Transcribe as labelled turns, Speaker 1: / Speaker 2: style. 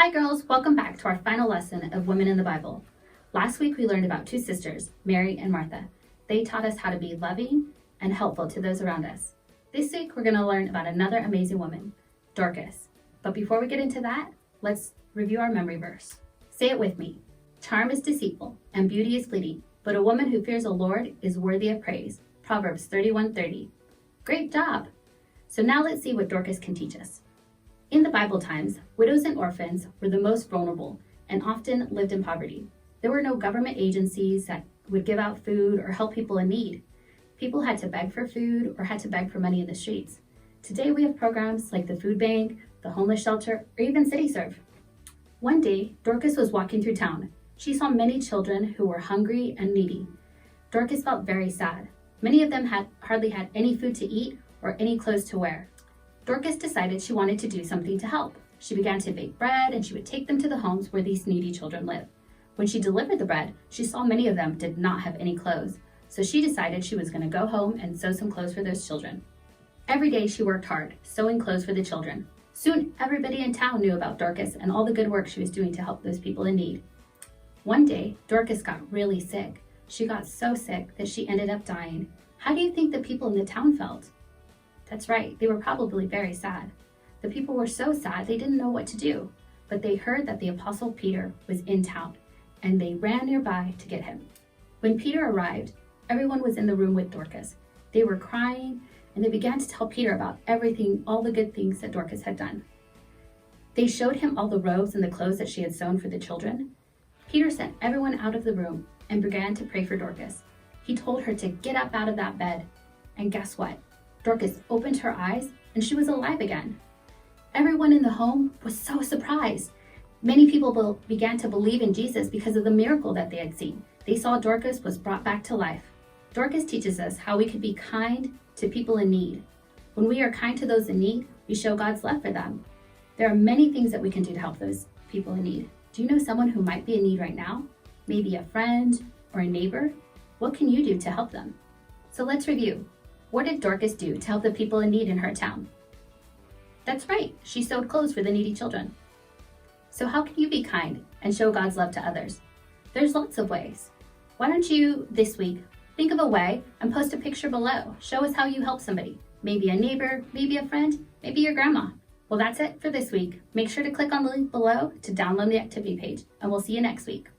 Speaker 1: Hi girls, welcome back to our final lesson of Women in the Bible. Last week we learned about two sisters, Mary and Martha. They taught us how to be loving and helpful to those around us. This week we're going to learn about another amazing woman, Dorcas. But before we get into that, let's review our memory verse. Say it with me. Charm is deceitful and beauty is fleeting, but a woman who fears the Lord is worthy of praise. Proverbs 31:30. Great job! So now let's see what Dorcas can teach us. In the Bible times, widows and orphans were the most vulnerable and often lived in poverty. There were no government agencies that would give out food or help people in need. People had to beg for food or had to beg for money in the streets. Today we have programs like the food bank, the homeless shelter, or even CityServe. One day, Dorcas was walking through town. She saw many children who were hungry and needy. Dorcas felt very sad. Many of them had hardly had any food to eat or any clothes to wear. Dorcas decided she wanted to do something to help. She began to bake bread and she would take them to the homes where these needy children live. When she delivered the bread, she saw many of them did not have any clothes, so she decided she was going to go home and sew some clothes for those children. Every day she worked hard, sewing clothes for the children. Soon everybody in town knew about Dorcas and all the good work she was doing to help those people in need. One day, Dorcas got really sick. She got so sick that she ended up dying. How do you think the people in the town felt? That's right, they were probably very sad. The people were so sad they didn't know what to do, but they heard that the Apostle Peter was in town, and they ran nearby to get him. When Peter arrived, everyone was in the room with Dorcas. They were crying, and they began to tell Peter about everything, all the good things that Dorcas had done. They showed him all the robes and the clothes that she had sewn for the children. Peter sent everyone out of the room and began to pray for Dorcas. He told her to get up out of that bed, and guess what? Dorcas opened her eyes and she was alive again. Everyone in the home was so surprised. Many people began to believe in Jesus because of the miracle that they had seen. They saw Dorcas was brought back to life. Dorcas teaches us how we can be kind to people in need. When we are kind to those in need, we show God's love for them. There are many things that we can do to help those people in need. Do you know someone who might be in need right now? Maybe a friend or a neighbor? What can you do to help them? So let's review. What did Dorcas do to help the people in need in her town? That's right, she sewed clothes for the needy children. So how can you be kind and show God's love to others? There's lots of ways. Why don't you, this week, think of a way and post a picture below. Show us how you help somebody. Maybe a neighbor, maybe a friend, maybe your grandma. Well, that's it for this week. Make sure to click on the link below to download the activity page, and we'll see you next week.